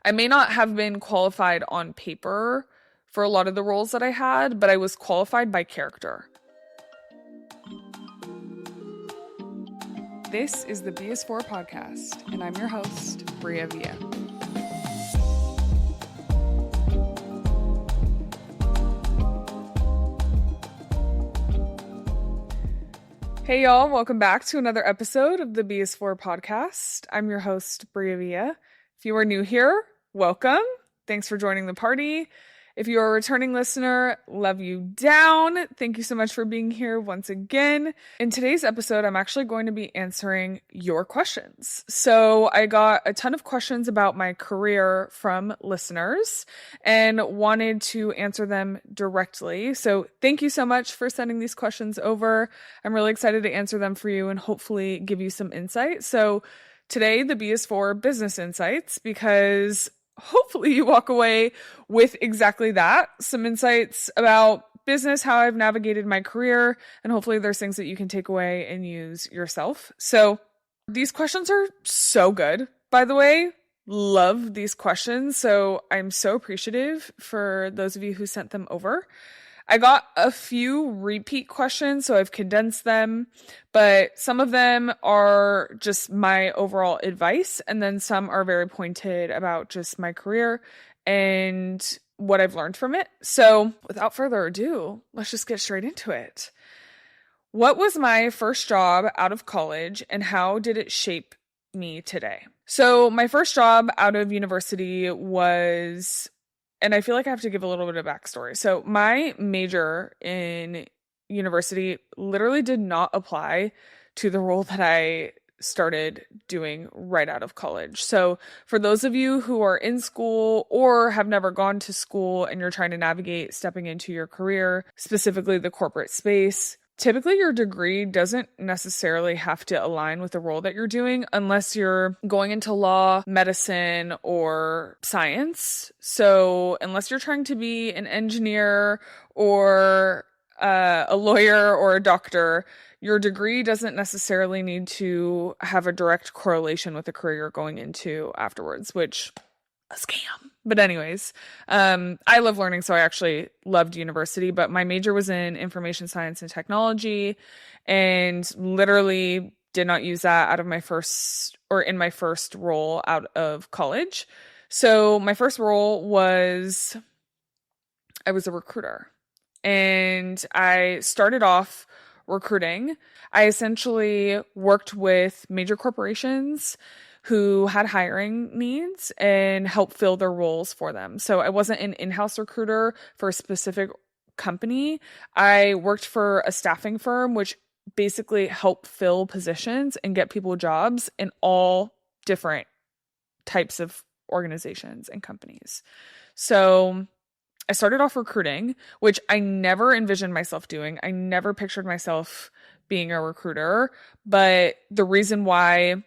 I may not have been qualified on paper for a lot of the roles that I had, but I was qualified by character. This is the BS4 podcast, and I'm your host, Bria Villa. Hey y'all, welcome back to another episode of the BS4 podcast. I'm your host, Bria Villa. If you are new here, welcome. Thanks for joining the party. If you are a returning listener, love you down. Thank you so much for being here once again. In today's episode, I'm actually going to be answering your questions. So I got a ton of questions about my career from listeners and wanted to answer them directly. So thank you so much for sending these questions over. I'm really excited to answer them for you and hopefully give you some insight. So today, the B is for business insights, because hopefully you walk away with exactly that, some insights about business, how I've navigated my career, and hopefully there's things that you can take away and use yourself. So these questions are so good, by the way. Love these questions. So I'm so appreciative for those of you who sent them over. I got a few repeat questions, so I've condensed them, but some of them are just my overall advice, and then some are very pointed about just my career and what I've learned from it. So without further ado, let's just get straight into it. What was my first job out of college, and how did it shape me today? So my first job out of university was... And I feel like I have to give a little bit of backstory. So my major in university literally did not apply to the role that I started doing right out of college. So for those of you who are in school or have never gone to school and you're trying to navigate stepping into your career, specifically the corporate space, typically your degree doesn't necessarily have to align with the role that you're doing unless you're going into law, medicine, or science. So unless you're trying to be an engineer or a lawyer or a doctor, your degree doesn't necessarily need to have a direct correlation with the career you're going into afterwards, which a scam. But anyways, I love learning, so I actually loved university, but my major was in information science and technology, and literally did not use that in my first role out of college. So my first role was, I was a recruiter, and I started off recruiting. I essentially worked with major corporations who had hiring needs and help fill their roles for them. So I wasn't an in-house recruiter for a specific company. I worked for a staffing firm, which basically helped fill positions and get people jobs in all different types of organizations and companies. So I started off recruiting, which I never envisioned myself doing. I never pictured myself being a recruiter, but the reason why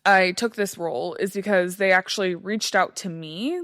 I took this role is because they actually reached out to me.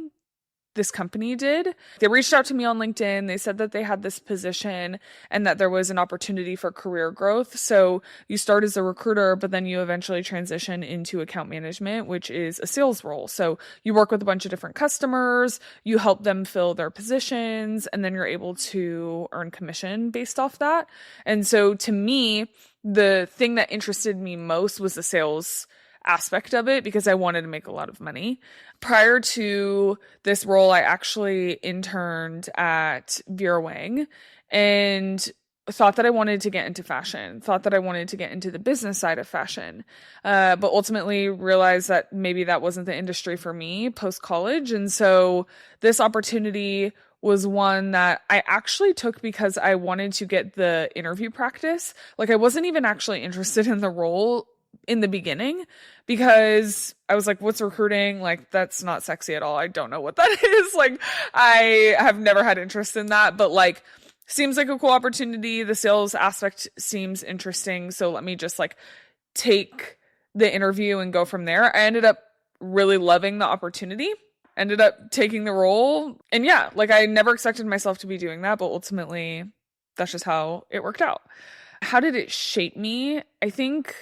This company did. They reached out to me on LinkedIn. They said that they had this position and that there was an opportunity for career growth. So you start as a recruiter, but then you eventually transition into account management, which is a sales role. So you work with a bunch of different customers, you help them fill their positions, and then you're able to earn commission based off that. And so to me, the thing that interested me most was the sales aspect of it, because I wanted to make a lot of money. Prior to this role, I actually interned at Vera Wang and thought that I wanted to get into fashion, thought that I wanted to get into the business side of fashion, but ultimately realized that maybe that wasn't the industry for me post-college. And so this opportunity was one that I actually took because I wanted to get the interview practice. Like, I wasn't even actually interested in the role in the beginning, because I was like, what's recruiting? Like, that's not sexy at all. I don't know what that is. Like, I have never had interest in that, but like, seems like a cool opportunity. The sales aspect seems interesting. So let me just like take the interview and go from there. I ended up really loving the opportunity, ended up taking the role. And yeah, like, I never expected myself to be doing that, but ultimately that's just how it worked out. How did it shape me? I think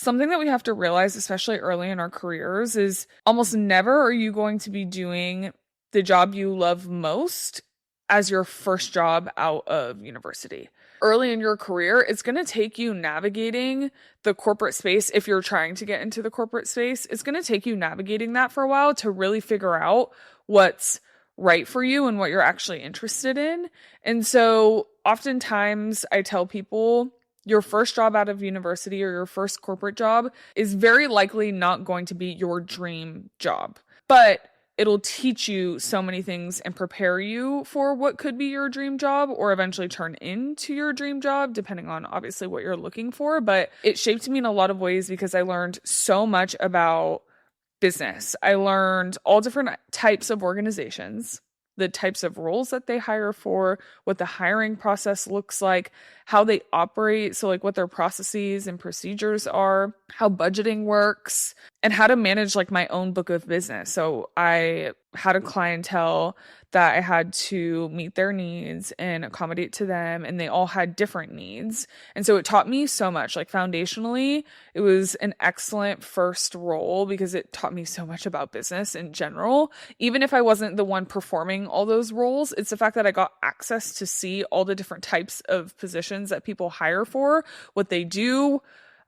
Something that we have to realize, especially early in our careers, is almost never are you going to be doing the job you love most as your first job out of university. Early in your career, it's going to take you navigating the corporate space. If you're trying to get into the corporate space, it's going to take you navigating that for a while to really figure out what's right for you and what you're actually interested in. And so oftentimes I tell people your first job out of university or your first corporate job is very likely not going to be your dream job, but it'll teach you so many things and prepare you for what could be your dream job or eventually turn into your dream job, depending on obviously what you're looking for. But it shaped me in a lot of ways because I learned so much about business. I learned all different types of organizations, the types of roles that they hire for, what the hiring process looks like, how they operate, so like what their processes and procedures are, how budgeting works, and how to manage like my own book of business. So I had a clientele that I had to meet their needs and accommodate to them, and they all had different needs. And so it taught me so much. Like foundationally, it was an excellent first role because it taught me so much about business in general. Even if I wasn't the one performing all those roles, it's the fact that I got access to see all the different types of positions that people hire for, what they do,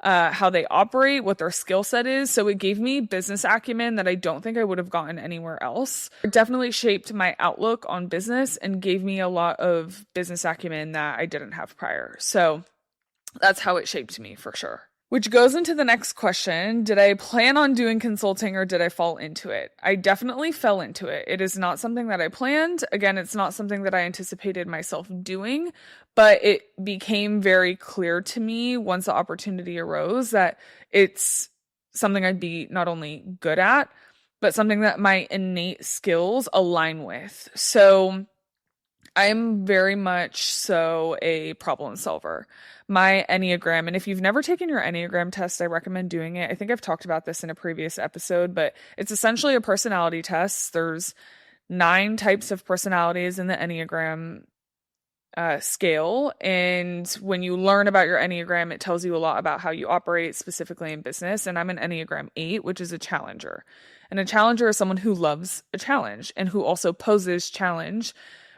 how they operate, what their skill set is. So it gave me business acumen that I don't think I would have gotten anywhere else. It definitely shaped my outlook on business and gave me a lot of business acumen that I didn't have prior. So that's how it shaped me for sure. Which goes into the next question. Did I plan on doing consulting or did I fall into it? I definitely fell into it. It is not something that I planned. Again, it's not something that I anticipated myself doing, but it became very clear to me once the opportunity arose that it's something I'd be not only good at, but something that my innate skills align with. So I'm very much so a problem solver. My Enneagram, and if you've never taken your Enneagram test, I recommend doing it. I think I've talked about this in a previous episode, but it's essentially a personality test. There's 9 types of personalities in the Enneagram scale. And when you learn about your Enneagram, it tells you a lot about how you operate specifically in business. And I'm an Enneagram 8, which is a challenger. And a challenger is someone who loves a challenge and who also poses challenge,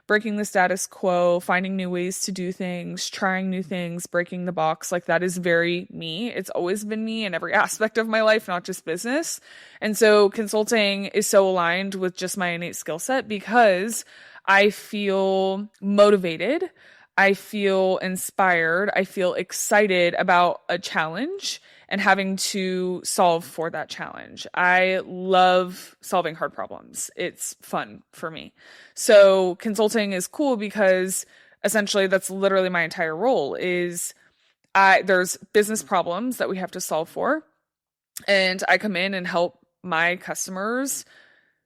breaking the status quo, finding new ways to do things, trying new things, breaking the box. Like that is very me. It's always been me in every aspect of my life, not just business. And so consulting is so aligned with just my innate skill set because I feel motivated. I feel inspired. I feel excited about a challenge and having to solve for that challenge. I love solving hard problems. It's fun for me. So consulting is cool because essentially that's literally my entire role is there's business problems that we have to solve for. And I come in and help my customers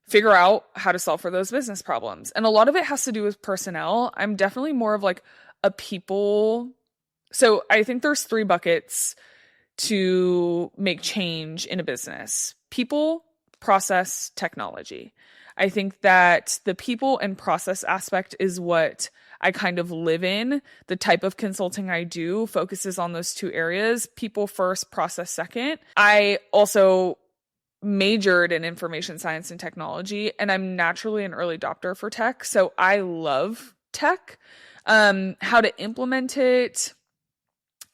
figure out how to solve for those business problems. And a lot of it has to do with personnel. I'm definitely more of like a people. So I think there's 3 buckets to make change in a business: people, process, technology. I think that the people and process aspect is what I kind of live in. The type of consulting I do focuses on those 2 areas: people first, process second. I also majored in information science and technology, and I'm naturally an early adopter for tech. So I love tech, how to implement it,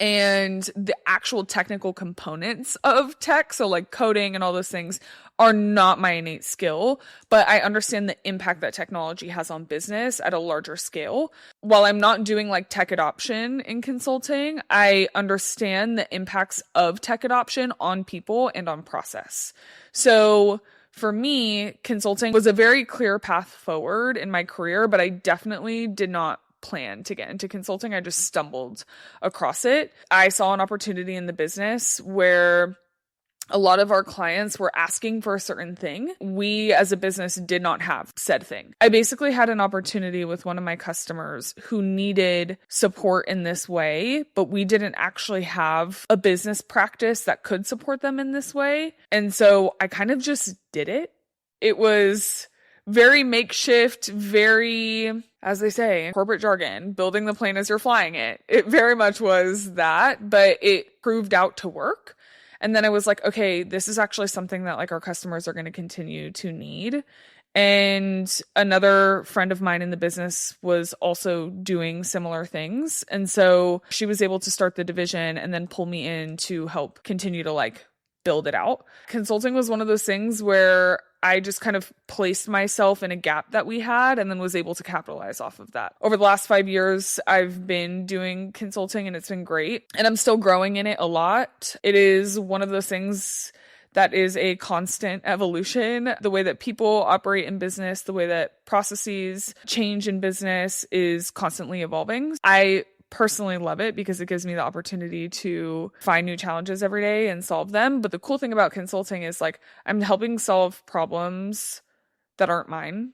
and the actual technical components of tech, so like coding and all those things, are not my innate skill, but I understand the impact that technology has on business at a larger scale. While I'm not doing like tech adoption in consulting, I understand the impacts of tech adoption on people and on process. So for me, consulting was a very clear path forward in my career, but I definitely did not plan to get into consulting. I just stumbled across it. I saw an opportunity in the business where a lot of our clients were asking for a certain thing. We as a business did not have said thing. I basically had an opportunity with one of my customers who needed support in this way, but we didn't actually have a business practice that could support them in this way. And so I kind of just did it. It was very makeshift, very, as they say in corporate jargon, building the plane as you're flying it. It very much was that, but it proved out to work. And then I was like, okay, this is actually something that like our customers are going to continue to need. And another friend of mine in the business was also doing similar things. And so she was able to start the division and then pull me in to help continue to like build it out. Consulting was one of those things where I just kind of placed myself in a gap that we had and then was able to capitalize off of that. Over the last 5 years, I've been doing consulting and it's been great. And I'm still growing in it a lot. It is one of those things that is a constant evolution. The way that people operate in business, the way that processes change in business is constantly evolving. I personally love it because it gives me the opportunity to find new challenges every day and solve them. But the cool thing about consulting is like I'm helping solve problems that aren't mine.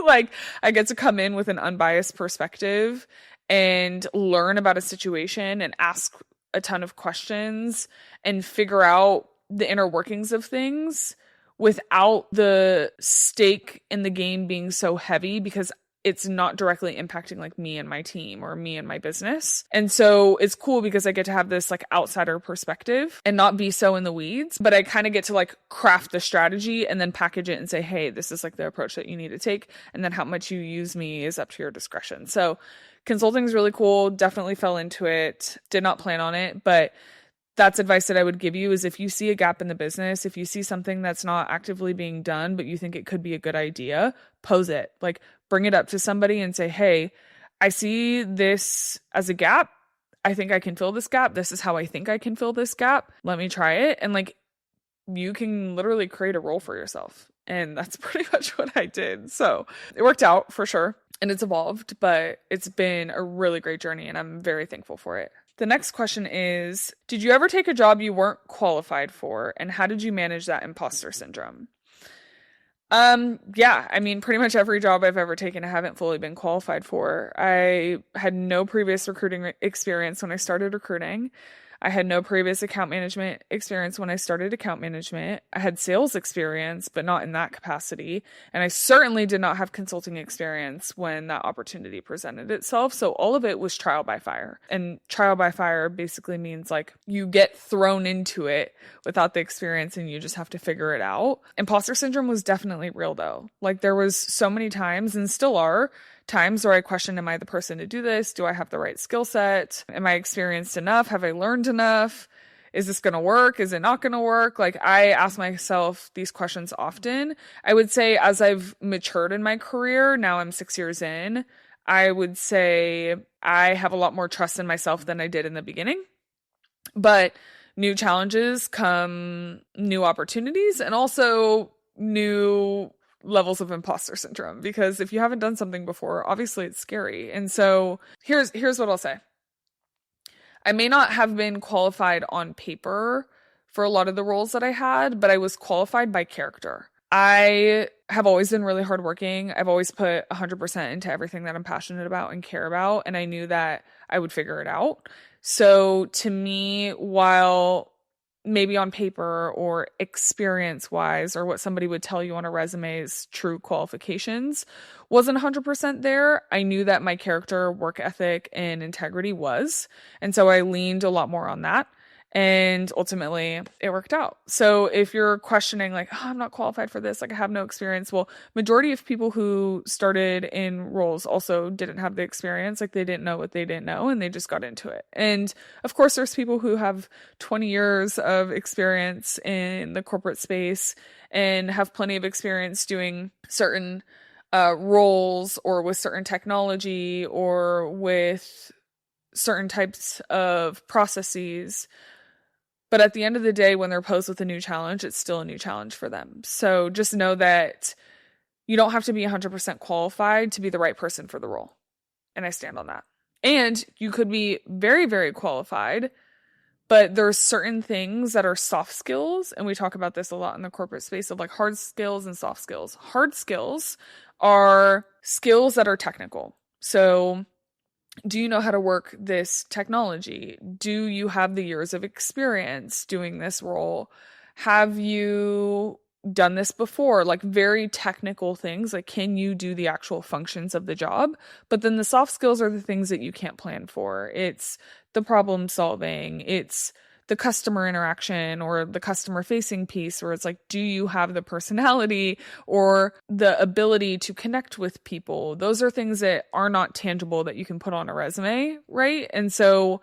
Like I get to come in with an unbiased perspective and learn about a situation and ask a ton of questions and figure out the inner workings of things without the stake in the game being so heavy because it's not directly impacting like me and my team or me and my business. And so it's cool because I get to have this like outsider perspective and not be so in the weeds, but I kind of get to like craft the strategy and then package it and say, hey, this is like the approach that you need to take. And then how much you use me is up to your discretion. So consulting is really cool. Definitely fell into it. Did not plan on it, but that's advice that I would give you is if you see a gap in the business, if you see something that's not actively being done, but you think it could be a good idea, pose it. Like bring it up to somebody and say, hey, I see this as a gap. I think I can fill this gap. This is how I think I can fill this gap. Let me try it. And like you can literally create a role for yourself. And that's pretty much what I did. So it worked out for sure. And it's evolved, but it's been a really great journey and I'm very thankful for it. The next question is, did you ever take a job you weren't qualified for? And how did you manage that imposter syndrome? Yeah, I mean, pretty much every job I've ever taken, I haven't fully been qualified for. I had no previous recruiting experience when I started recruiting. I had no previous account management experience when I started account management. I had sales experience, but not in that capacity. And I certainly did not have consulting experience when that opportunity presented itself. So all of it was trial by fire. And trial by fire basically means like you get thrown into it without the experience and you just have to figure it out. Imposter syndrome was definitely real though. Like there was so many times and still are times where I question, am I the person to do this? Do I have the right skill set? Am I experienced enough? Have I learned enough? Is this going to work? Is it not going to work? Like I ask myself these questions often. I would say as I've matured in my career, now I'm 6 years in, I would say I have a lot more trust in myself than I did in the beginning. But new challenges come new opportunities and also new levels of imposter syndrome, because if you haven't done something before, obviously it's scary. And so here's what I'll say. I may not have been qualified on paper for a lot of the roles that I had, but I was qualified by character. I have always been really hardworking. I've always put 100% into everything that I'm passionate about and care about, and I knew that I would figure it out. So to me, while maybe on paper or experience wise or what somebody would tell you on a resume's true qualifications wasn't 100% there, I knew that my character, work ethic, and integrity was. And so I leaned a lot more on that. And ultimately it worked out. So if you're questioning like, oh, I'm not qualified for this, like I have no experience. Well, majority of people who started in roles also didn't have the experience. Like they didn't know what they didn't know and they just got into it. And of course there's people who have 20 years of experience in the corporate space and have plenty of experience doing certain roles or with certain technology or with certain types of processes. But at the end of the day, when they're posed with a new challenge, it's still a new challenge for them. So just know that you don't have to be 100% qualified to be the right person for the role. And I stand on that. And you could be very, very qualified, but there's certain things that are soft skills. And we talk about this a lot in the corporate space of like hard skills and soft skills. Hard skills are skills that are technical. So do you know how to work this technology? Do you have the years of experience doing this role? Have you done this before? Like very technical things, like can you do the actual functions of the job? But then the soft skills are the things that you can't plan for. It's the problem solving. It's the customer interaction or the customer facing piece, where it's like, do you have the personality or the ability to connect with people? Those are things that are not tangible that you can put on a resume, right? And so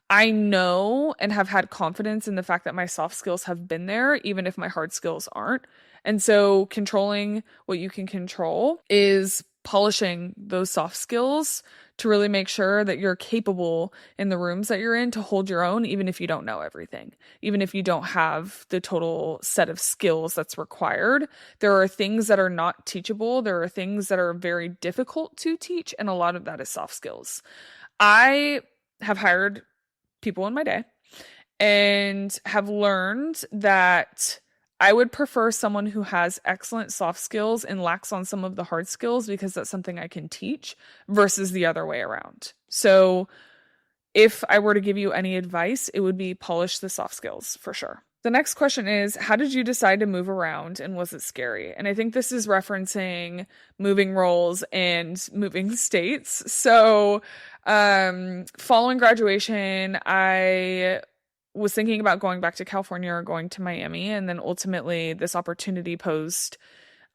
I know and have had confidence in the fact that my soft skills have been there, even if my hard skills aren't. And so controlling what you can control is polishing those soft skills to really make sure that you're capable in the rooms that you're in to hold your own, even if you don't know everything, even if you don't have the total set of skills that's required. There are things that are not teachable. There are things that are very difficult to teach, and a lot of that is soft skills. I have hired people in my day and have learned that I would prefer someone who has excellent soft skills and lacks on some of the hard skills, because that's something I can teach, versus the other way around. So if I were to give you any advice, it would be polish the soft skills for sure. The next question is, how did you decide to move around, and was it scary? And I think this is referencing moving roles and moving states. So following graduation, I was thinking about going back to California or going to Miami. And then ultimately this opportunity posed,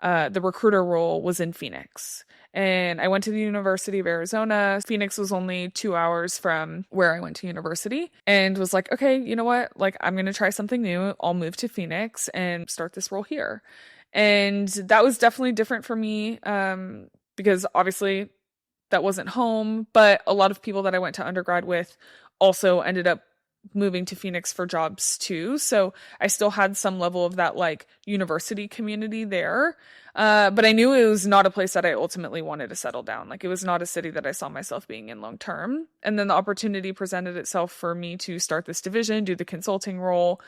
the recruiter role was in Phoenix. And I went to the University of Arizona. Phoenix was only 2 hours from where I went to university, and was like, okay, you know what? Like, I'm going to try something new. I'll move to Phoenix and start this role here. And that was definitely different for me, because obviously that wasn't home, but a lot of people that I went to undergrad with also ended up moving to Phoenix for jobs too. So I still had some level of that like university community there. But I knew it was not a place that I ultimately wanted to settle down. Like, it was not a city that I saw myself being in long term. And then the opportunity presented itself for me to start this division, do the consulting role,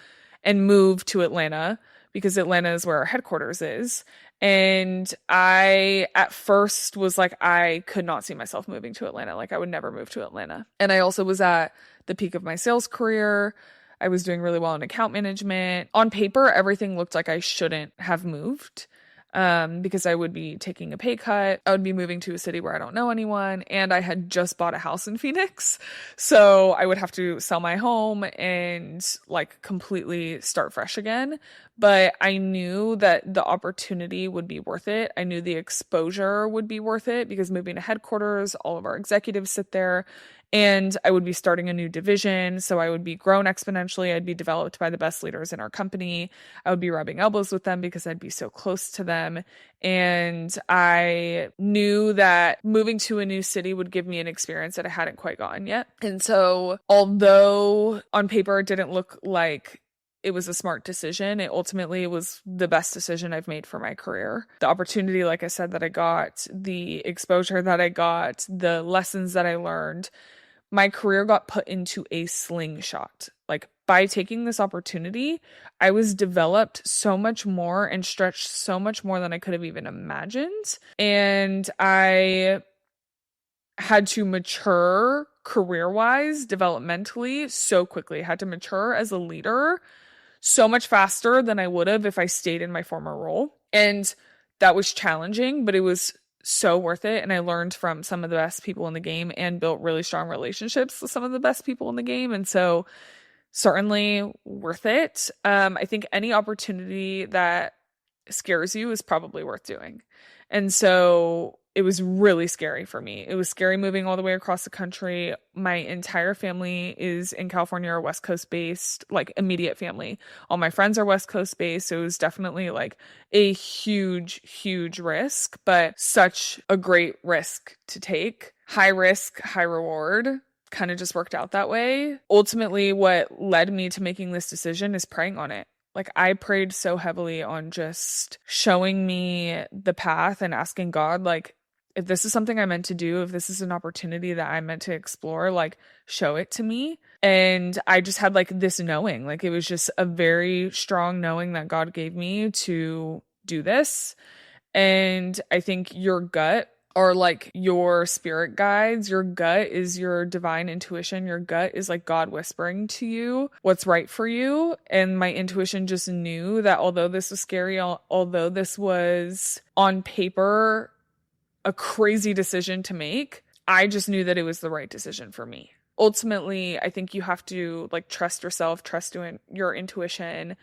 and move to Atlanta, because Atlanta is where our headquarters is. And I, at first, was like, I could not see myself moving to Atlanta. Like, I would never move to Atlanta. And I also was at the peak of my sales career. I was doing really well in account management. On paper, everything looked like I shouldn't have moved, because I would be taking a pay cut. I would be moving to a city where I don't know anyone. And I had just bought a house in Phoenix. So I would have to sell my home and like completely start fresh again. But I knew that the opportunity would be worth it. I knew the exposure would be worth it, because moving to headquarters, all of our executives sit there, and I would be starting a new division. So I would be grown exponentially. I'd be developed by the best leaders in our company. I would be rubbing elbows with them because I'd be so close to them. And I knew that moving to a new city would give me an experience that I hadn't quite gotten yet. And so although on paper it didn't look like it was a smart decision, it ultimately was the best decision I've made for my career. The opportunity, like I said, that I got, the exposure that I got, the lessons that I learned, my career got put into a slingshot. Like, by taking this opportunity, I was developed so much more and stretched so much more than I could have even imagined. And I had to mature career-wise, developmentally, so quickly. I had to mature as a leader so much faster than I would have if I stayed in my former role. And that was challenging, but it was so worth it. And I learned from some of the best people in the game and built really strong relationships with some of the best people in the game. And so certainly worth it. I think any opportunity that scares you is probably worth doing. And so it was really scary for me. It was scary moving all the way across the country. My entire family is in California or West Coast based, like immediate family. All my friends are West Coast based. So it was definitely like a huge, huge risk, but such a great risk to take. High risk, high reward. Kind of just worked out that way. Ultimately, what led me to making this decision is praying on it. Like, I prayed so heavily on just showing me the path and asking God, like, if this is something I meant to do, if this is an opportunity that I meant to explore, like, show it to me. And I just had like this knowing, like, it was just a very strong knowing that God gave me to do this. And I think your gut, or like your spirit guides, your gut is your divine intuition. Your gut is like God whispering to you what's right for you. And my intuition just knew that although this was scary, although this was on paper a crazy decision to make, I just knew that it was the right decision for me. ultimately, I think you have to like trust yourself, trust your intuition,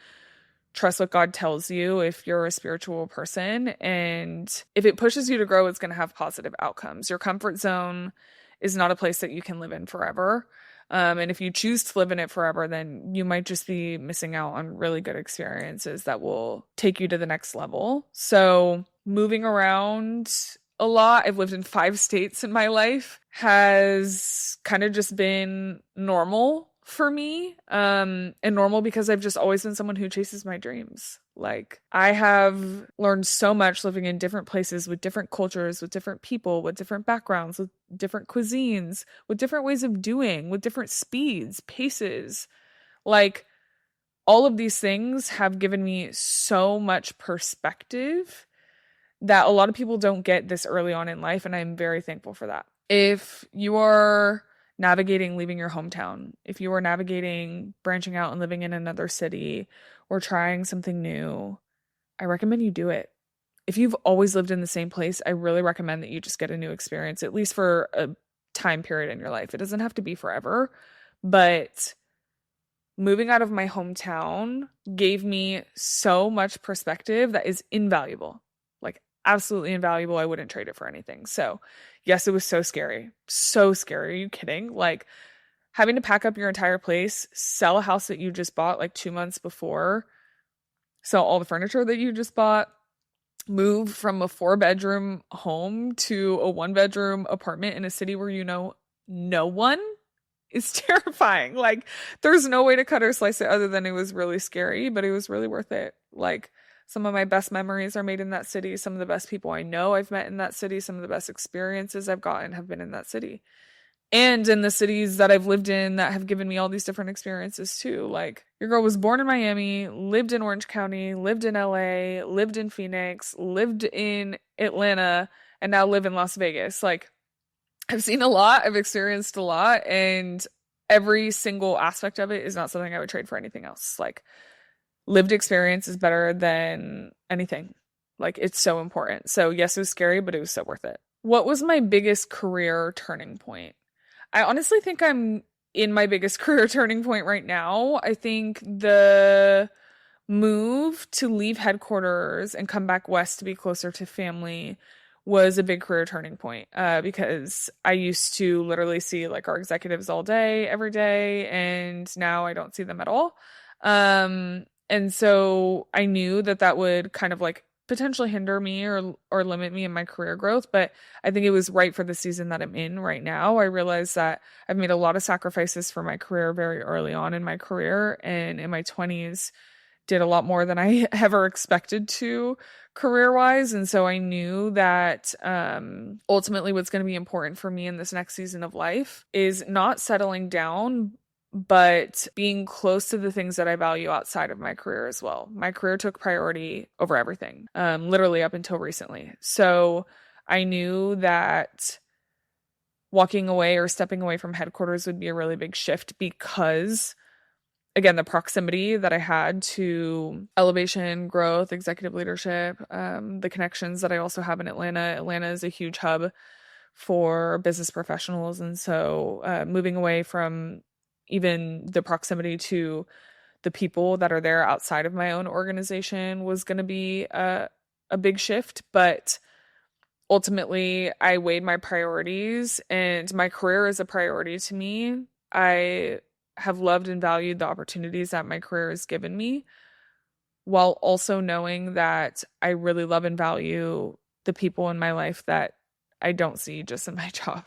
trust what God tells you if you're a spiritual person. And if it pushes you to grow, it's going to have positive outcomes. Your comfort zone is not a place that you can live in forever. And if you choose to live in it forever, then you might just be missing out on really good experiences that will take you to the next level. So moving around a lot, I've lived in 5 states in my life, has kind of just been normal for me. And normal because I've just always been someone who chases my dreams. Like, I have learned so much living in different places with different cultures, with different people, with different backgrounds, with different cuisines, with different ways of doing, with different speeds, paces. Like, all of these things have given me so much perspective that a lot of people don't get this early on in life, and I'm very thankful for that. If you are navigating leaving your hometown, if you are navigating branching out and living in another city or trying something new, I recommend you do it. If you've always lived in the same place, I really recommend that you just get a new experience, at least for a time period in your life. It doesn't have to be forever, but moving out of my hometown gave me so much perspective that is invaluable. Like, absolutely invaluable. I wouldn't trade it for anything. So, yes, it was so scary. So scary. Are you kidding? Like, having to pack up your entire place, sell a house that you just bought like 2 months before, sell all the furniture that you just bought, move from a 4-bedroom home to a 1-bedroom apartment in a city where you know no one is terrifying. Like, there's no way to cut or slice it other than it was really scary, but it was really worth it. Like, some of my best memories are made in that city. Some of the best people I know I've met in that city. Some of the best experiences I've gotten have been in that city. And in the cities that I've lived in that have given me all these different experiences too. Like, your girl was born in Miami, lived in Orange County, lived in LA, lived in Phoenix, lived in Atlanta, and now live in Las Vegas. Like, I've seen a lot, I've experienced a lot, and every single aspect of it is not something I would trade for anything else. Like, lived experience is better than anything. Like, it's so important. So yes, it was scary, but it was so worth it. What was my biggest career turning point? I honestly think I'm in my biggest career turning point right now. I think the move to leave headquarters and come back west to be closer to family was a big career turning point, because I used to literally see like our executives all day, every day, and now I don't see them at all. And so I knew that that would kind of like potentially hinder me or limit me in my career growth, but I think it was right for the season that I'm in right now. I realized that I've made a lot of sacrifices for my career very early on in my career, and in my 20s did a lot more than I ever expected to career-wise. And so I knew that ultimately what's going to be important for me in this next season of life is not settling down, but being close to the things that I value outside of my career as well. My career took priority over everything, literally up until recently. So I knew that walking away or stepping away from headquarters would be a really big shift because, again, the proximity that I had to elevation, growth, executive leadership, the connections that I also have in Atlanta. Atlanta is a huge hub for business professionals. And so moving away from even the proximity to the people that are there outside of my own organization was going to be a big shift. But ultimately, I weighed my priorities, and my career is a priority to me. I have loved and valued the opportunities that my career has given me, while also knowing that I really love and value the people in my life that I don't see just in my job.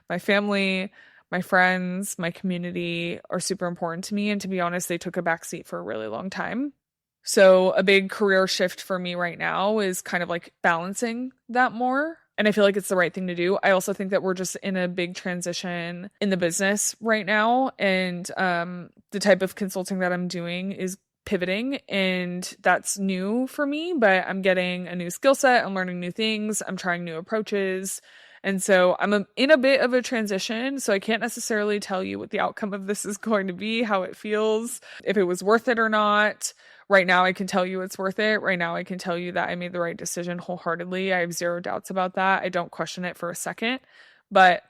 My family, my friends, my community are super important to me. And to be honest, they took a backseat for a really long time. So a big career shift for me right now is kind of like balancing that more. And I feel like it's the right thing to do. I also think that we're just in a big transition in the business right now. And the type of consulting that I'm doing is pivoting, and that's new for me, but I'm getting a new skill set. I'm learning new things. I'm trying new approaches. And so I'm in a bit of a transition. So I can't necessarily tell you what the outcome of this is going to be, how it feels, if it was worth it or not. Right now, I can tell you it's worth it. Right now, I can tell you that I made the right decision wholeheartedly. I have zero doubts about that. I don't question it for a second. But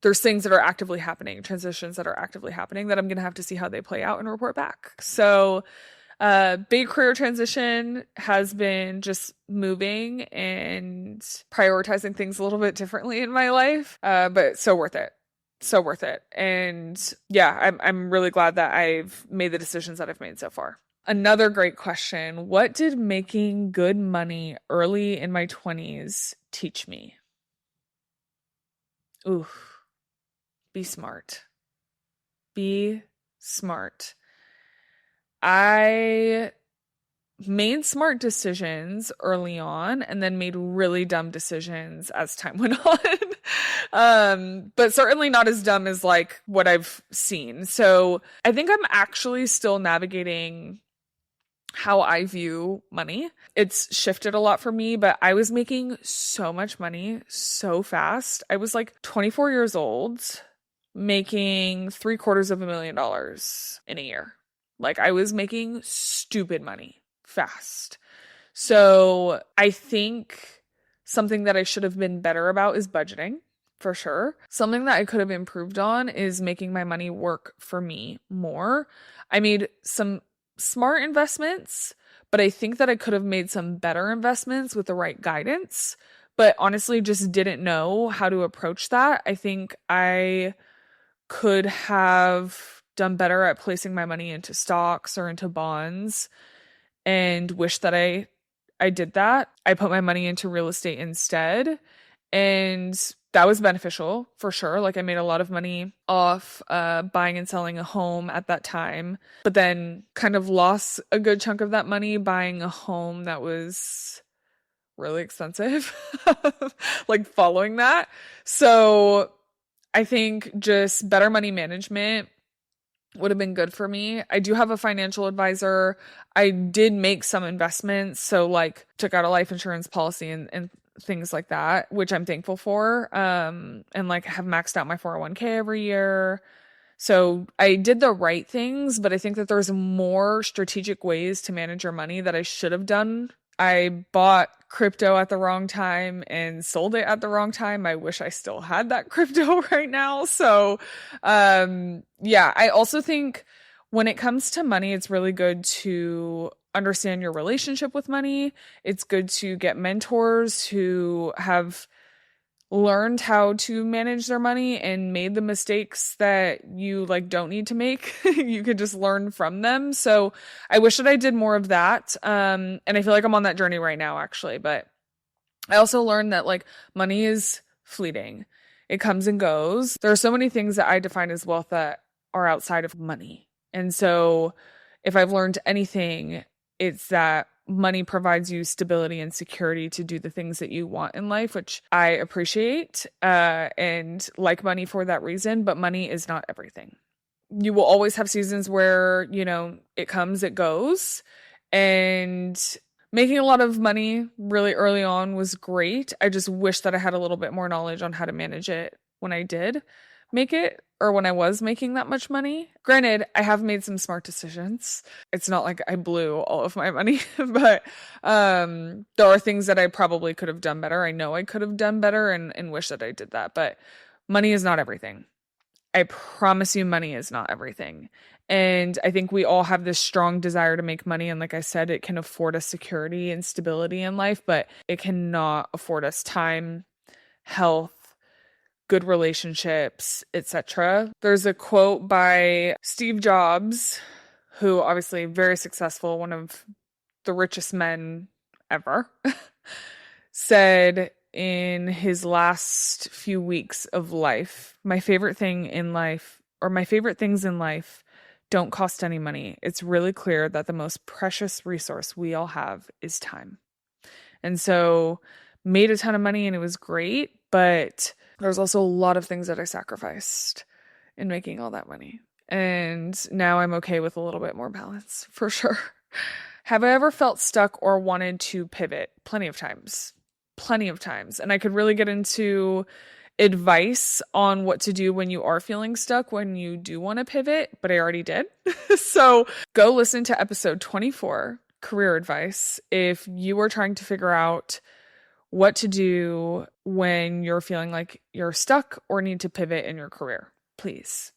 there's things that are actively happening, transitions that are actively happening that I'm going to have to see how they play out and report back. So big career transition has been just moving and prioritizing things a little bit differently in my life, but so worth it. So worth it. And yeah, I'm really glad that I've made the decisions that I've made so far. Another great question. What did making good money early in my 20s teach me? Ooh, be smart. Be smart. I made smart decisions early on and then made really dumb decisions as time went on. But certainly not as dumb as like what I've seen. So I think I'm actually still navigating how I view money. It's shifted a lot for me, but I was making so much money so fast. I was like 24 years old, making $750,000 in a year. Like I was making stupid money fast. So I think something that I should have been better about is budgeting, for sure. Something that I could have improved on is making my money work for me more. I made some smart investments, but I think that I could have made some better investments with the right guidance, but honestly just didn't know how to approach that. I think I could have done better at placing my money into stocks or into bonds and wish that I did that. I put my money into real estate instead, and that was beneficial for sure. Like I made a lot of money off buying and selling a home at that time, but then kind of lost a good chunk of that money buying a home that was really expensive, like following that. So I think just better money management would have been good for me. I do have a financial advisor. I did make some investments. So like took out a life insurance policy and things like that, which I'm thankful for. And like have maxed out my 401k every year. So I did the right things, but I think that there's more strategic ways to manage your money that I should have done. I bought crypto at the wrong time and sold it at the wrong time. I wish I still had that crypto right now. So, yeah, I also think when it comes to money, it's really good to understand your relationship with money. It's good to get mentors who have learned how to manage their money and made the mistakes that you like don't need to make. You could just learn from them. So I wish that I did more of that. And I feel like I'm on that journey right now actually, but I also learned that like money is fleeting. It comes and goes. There are so many things that I define as wealth that are outside of money. And so if I've learned anything, it's that money provides you stability and security to do the things that you want in life, which I appreciate and like money for that reason. But money is not everything. You will always have seasons where, you know, it comes, it goes. And making a lot of money really early on was great. I just wish that I had a little bit more knowledge on how to manage it when I did make it or when I was making that much money. Granted, I have made some smart decisions. It's not like I blew all of my money, but there are things that I probably could have done better. I know I could have done better and wish that I did that, but money is not everything. I promise you money is not everything. And I think we all have this strong desire to make money. And like I said, it can afford us security and stability in life, but it cannot afford us time, health, good relationships, etc. There's a quote by Steve Jobs, who obviously very successful, one of the richest men ever, said in his last few weeks of life, my favorite thing in life, or my favorite things in life, don't cost any money. It's really clear that the most precious resource we all have is time. And so made a ton of money and it was great, but there's also a lot of things that I sacrificed in making all that money. And now I'm okay with a little bit more balance, for sure. Have I ever felt stuck or wanted to pivot? Plenty of times. Plenty of times. And I could really get into advice on what to do when you are feeling stuck, when you do want to pivot, but I already did. So go listen to episode 24, career advice, if you are trying to figure out what to do when you're feeling like you're stuck or need to pivot in your career. Please.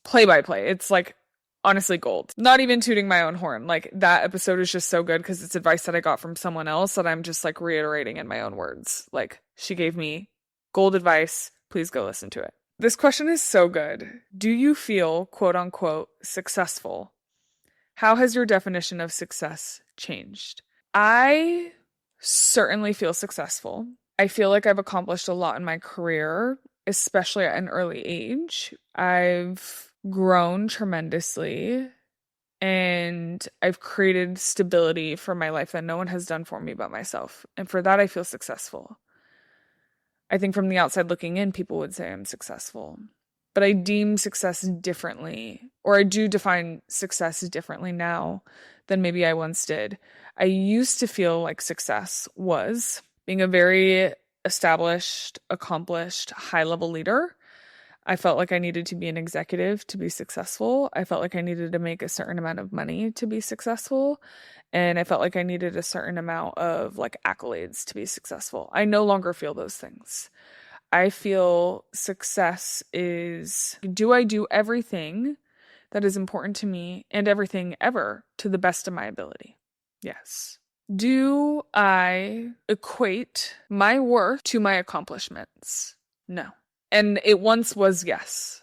Play by play. It's like honestly gold. Not even tooting my own horn. Like that episode is just so good because it's advice that I got from someone else that I'm just like reiterating in my own words. Like she gave me gold advice. Please go listen to it. This question is so good. Do you feel quote unquote successful? How has your definition of success changed? I certainly feel successful. I feel like I've accomplished a lot in my career, especially at an early age. I've grown tremendously and I've created stability for my life that no one has done for me but myself. And for that, I feel successful. I think from the outside looking in, people would say I'm successful. But I deem success differently, or I do define success differently now than maybe I once did. I used to feel like success was being a very established, accomplished, high-level leader. I felt like I needed to be an executive to be successful. I felt like I needed to make a certain amount of money to be successful. And I felt like I needed a certain amount of like accolades to be successful. I no longer feel those things. I feel success is, do I do everything that is important to me and everything ever to the best of my ability? Yes. Do I equate my worth to my accomplishments? No. And it once was yes.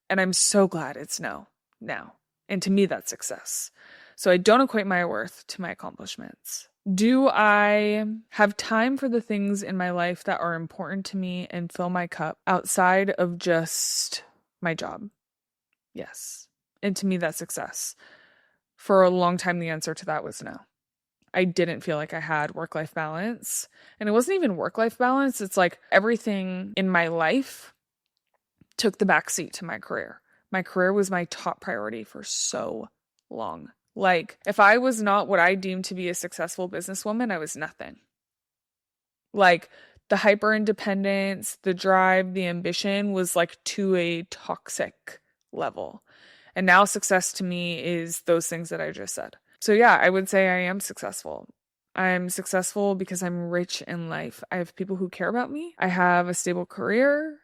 And I'm so glad it's no now. And to me, that's success. So I don't equate my worth to my accomplishments. Do I have time for the things in my life that are important to me and fill my cup outside of just my job? Yes. And to me, that's success. For a long time, the answer to that was no. I didn't feel like I had work-life balance. And it wasn't even work-life balance. It's like everything in my life took the backseat to my career. My career was my top priority for so long. Like, if I was not what I deemed to be a successful businesswoman, I was nothing. Like, the hyper independence, the drive, the ambition was like to a toxic level. And now success to me is those things that I just said. So yeah, I would say I am successful. I'm successful because I'm rich in life. I have people who care about me. I have a stable career.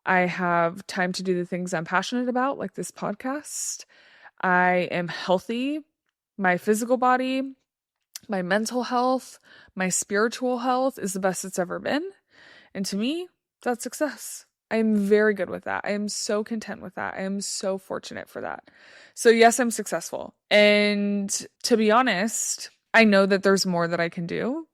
I have time to do the things I'm passionate about, like this podcast. I am healthy. My physical body, my mental health, my spiritual health is the best it's ever been. And to me, that's success. I am very good with that. I am so content with that. I am so fortunate for that. So yes, I'm successful. And to be honest, I know that there's more that I can do.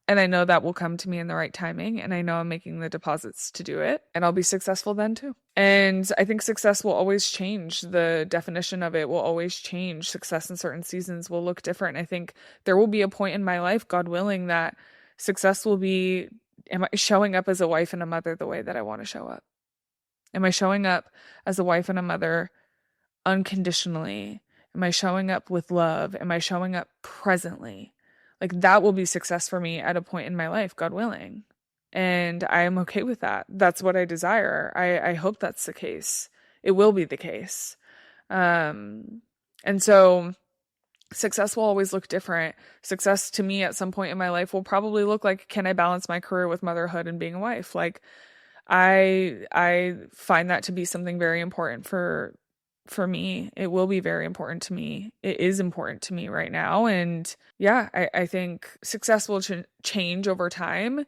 And I know that will come to me in the right timing. And I know I'm making the deposits to do it. And I'll be successful then too. And I think success will always change. The definition of it will always change. Success in certain seasons will look different. I think there will be a point in my life, God willing, that success will be, am I showing up as a wife and a mother the way that I want to show up? Am I showing up as a wife and a mother unconditionally? Am I showing up with love? Am I showing up presently? Like that will be success for me at a point in my life, God willing. And I am okay with that. That's what I desire. I hope that's the case. It will be the case. And so success will always look different. Success to me at some point in my life will probably look like, can I balance my career with motherhood and being a wife? Like I find that to be something very important for me. It will be very important to me. It is important to me right now. And yeah, I think success will change over time,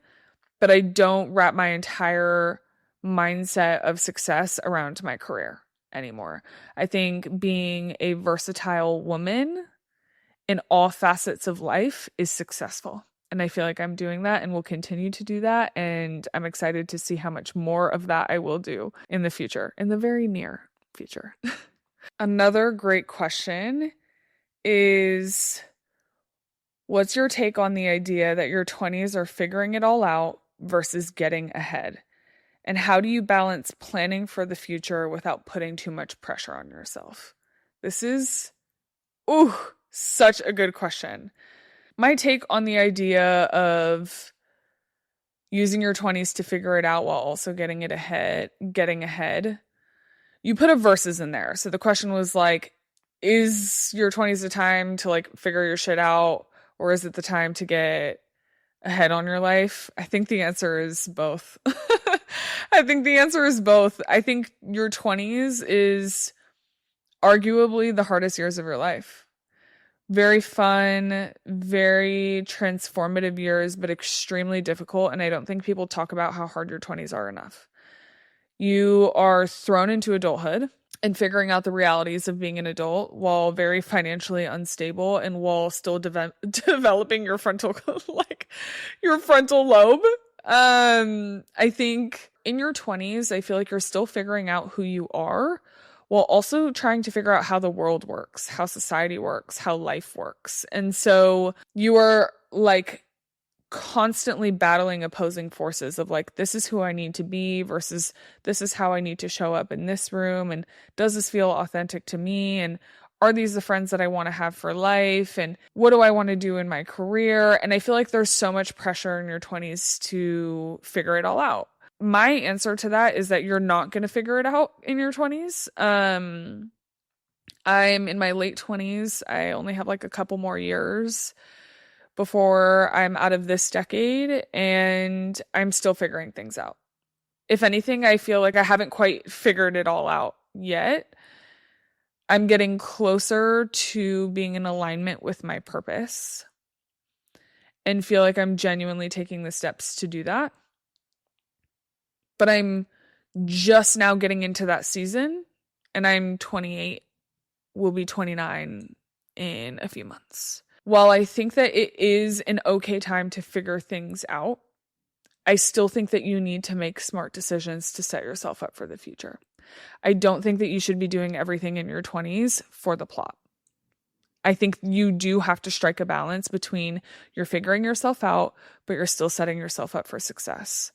but I don't wrap my entire mindset of success around my career anymore. I think being a versatile woman in all facets of life is successful. And I feel like I'm doing that and will continue to do that. And I'm excited to see how much more of that I will do in the future, in the very near future. Another great question is, what's your take on the idea that your 20s are figuring it all out versus getting ahead? And how do you balance planning for the future without putting too much pressure on yourself? This is, such a good question. My take on the idea of using your 20s to figure it out while also getting ahead, you put a verses in there. So the question was like, is your 20s the time to like figure your shit out, or is it the time to get ahead on your life? I think the answer is both. I think the answer is both. I think your 20s is arguably the hardest years of your life. Very fun, very transformative years, but extremely difficult. And I don't think people talk about how hard your 20s are enough. You are thrown into adulthood and figuring out the realities of being an adult while very financially unstable and while still developing your frontal like your frontal lobe. I think in your 20s, I feel like you're still figuring out who you are while also trying to figure out how the world works, how society works, how life works. And so you are like constantly battling opposing forces of like, this is who I need to be versus this is how I need to show up in this room. And does this feel authentic to me? And are these the friends that I want to have for life? And what do I want to do in my career? And I feel like there's so much pressure in your 20s to figure it all out. My answer to that is that you're not going to figure it out in your 20s. I'm in my late 20s. I only have like a couple more years before I'm out of this decade, and I'm still figuring things out. If anything, I feel like I haven't quite figured it all out yet. I'm getting closer to being in alignment with my purpose and feel like I'm genuinely taking the steps to do that. But I'm just now getting into that season, and I'm 28, will be 29 in a few months. While I think that it is an okay time to figure things out, I still think that you need to make smart decisions to set yourself up for the future. I don't think that you should be doing everything in your 20s for the plot. I think you do have to strike a balance between you're figuring yourself out, but you're still setting yourself up for success.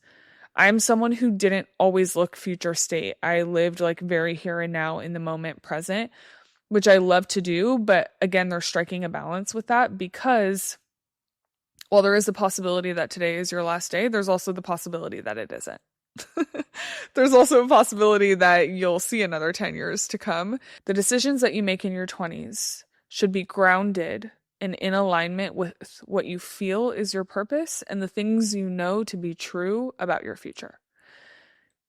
I'm someone who didn't always look future state. I lived like very here and now in the moment present, which I love to do. But again, they're striking a balance with that because while there is the possibility that today is your last day, there's also the possibility that it isn't. There's also a possibility that you'll see another 10 years to come. The decisions that you make in your 20s should be grounded and in alignment with what you feel is your purpose and the things you know to be true about your future.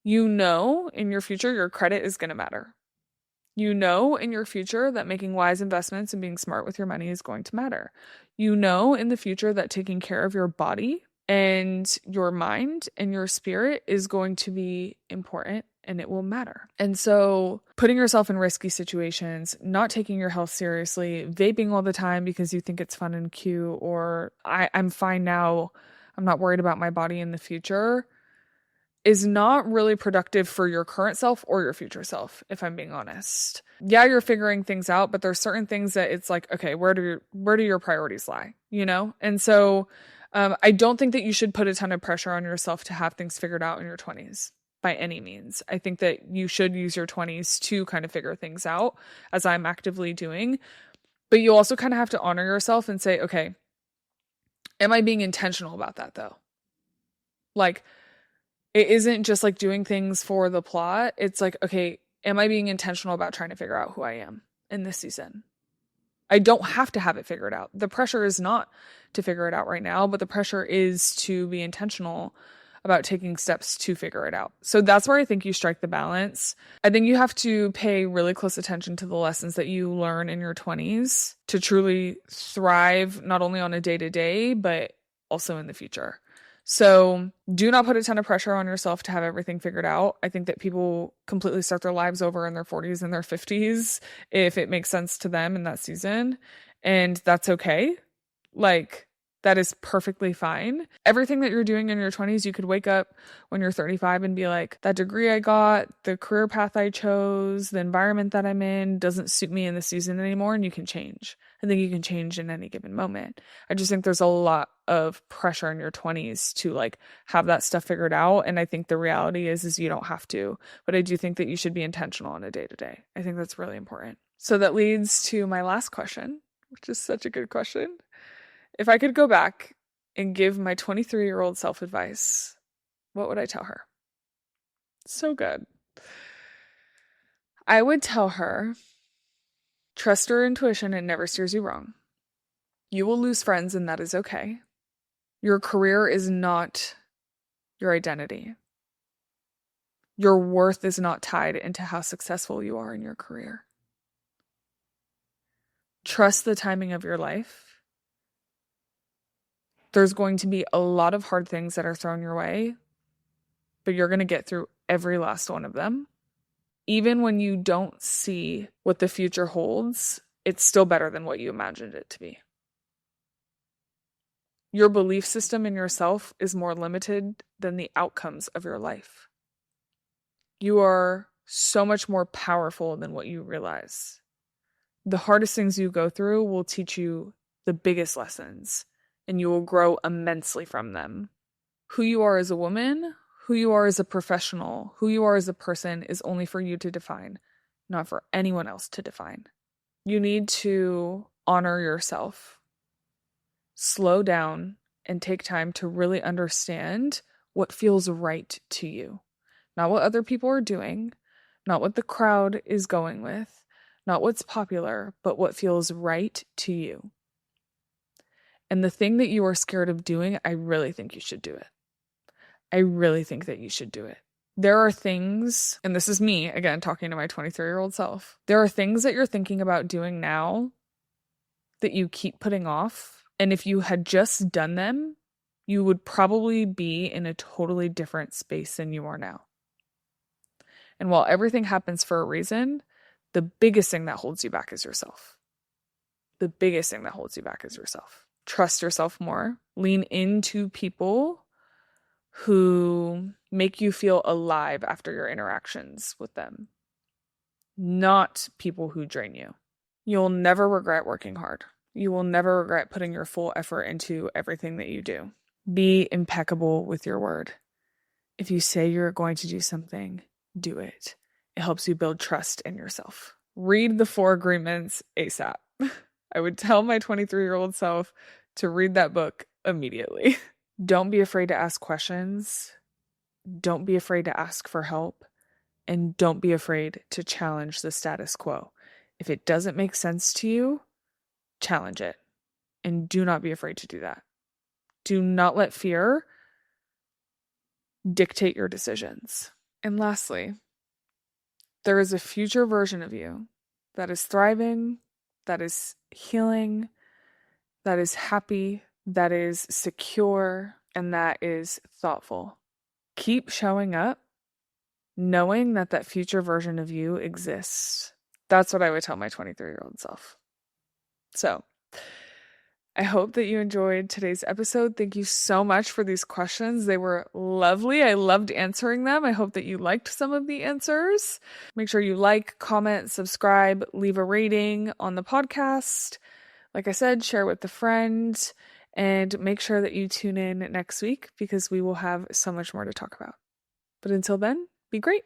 You know in your future your credit is going to matter. You know in your future that making wise investments and being smart with your money is going to matter. You know in the future that taking care of your body and your mind and your spirit is going to be important and it will matter. And so putting yourself in risky situations, not taking your health seriously, vaping all the time because you think it's fun and cute, or I'm fine now, I'm not worried about my body in the future, is not really productive for your current self or your future self, if I'm being honest. Yeah, you're figuring things out, but there's certain things that it's like, okay, where do your priorities lie, you know? And so I don't think that you should put a ton of pressure on yourself to have things figured out in your 20s by any means. I think that you should use your 20s to kind of figure things out, as I'm actively doing. But you also kind of have to honor yourself and say, okay, am I being intentional about that though? Like, it isn't just like doing things for the plot. It's like, okay, am I being intentional about trying to figure out who I am in this season? I don't have to have it figured out. The pressure is not to figure it out right now, but the pressure is to be intentional about taking steps to figure it out. So that's where I think you strike the balance. I think you have to pay really close attention to the lessons that you learn in your 20s to truly thrive, not only on a day-to-day, but also in the future. So do not put a ton of pressure on yourself to have everything figured out. I think that people completely start their lives over in their 40s and their 50s if it makes sense to them in that season. And that's okay. Like, that is perfectly fine. Everything that you're doing in your 20s, you could wake up when you're 35 and be like, that degree I got, the career path I chose, the environment that I'm in doesn't suit me in the season anymore, and you can change. I think you can change in any given moment. I just think there's a lot of pressure in your 20s to like have that stuff figured out. And I think the reality is you don't have to, but I do think that you should be intentional on a day-to-day. I think that's really important. So that leads to my last question, which is such a good question. If I could go back and give my 23-year-old self advice, what would I tell her? So good. I would tell her, trust her intuition, it never steers you wrong. You will lose friends and that is okay. Your career is not your identity. Your worth is not tied into how successful you are in your career. Trust the timing of your life. There's going to be a lot of hard things that are thrown your way, but you're going to get through every last one of them. Even when you don't see what the future holds, it's still better than what you imagined it to be. Your belief system in yourself is more limited than the outcomes of your life. You are so much more powerful than what you realize. The hardest things you go through will teach you the biggest lessons, and you will grow immensely from them. Who you are as a woman, who you are as a professional, who you are as a person is only for you to define, not for anyone else to define. You need to honor yourself. Slow down and take time to really understand what feels right to you. Not what other people are doing, not what the crowd is going with, not what's popular, but what feels right to you. And the thing that you are scared of doing, I really think you should do it. I really think that you should do it. There are things, and this is me, again, talking to my 23-year-old self. There are things that you're thinking about doing now that you keep putting off. And if you had just done them, you would probably be in a totally different space than you are now. And while everything happens for a reason, the biggest thing that holds you back is yourself. The biggest thing that holds you back is yourself. Trust yourself more. Lean into people who make you feel alive after your interactions with them, not people who drain you. You'll never regret working hard. You will never regret putting your full effort into everything that you do. Be impeccable with your word. If you say you're going to do something, do it. It helps you build trust in yourself. Read the 4 Agreements ASAP. I would tell my 23-year-old self to read that book immediately. Don't be afraid to ask questions. Don't be afraid to ask for help. And don't be afraid to challenge the status quo. If it doesn't make sense to you, challenge it. And do not be afraid to do that. Do not let fear dictate your decisions. And lastly, there is a future version of you that is thriving, that is healing, that is happy, that is secure, and that is thoughtful. Keep showing up, knowing that that future version of you exists. That's what I would tell my 23-year-old self. So, I hope that you enjoyed today's episode. Thank you so much for these questions. They were lovely. I loved answering them. I hope that you liked some of the answers. Make sure you like, comment, subscribe, leave a rating on the podcast. Like I said, share with a friend, and make sure that you tune in next week because we will have so much more to talk about. But until then, be great.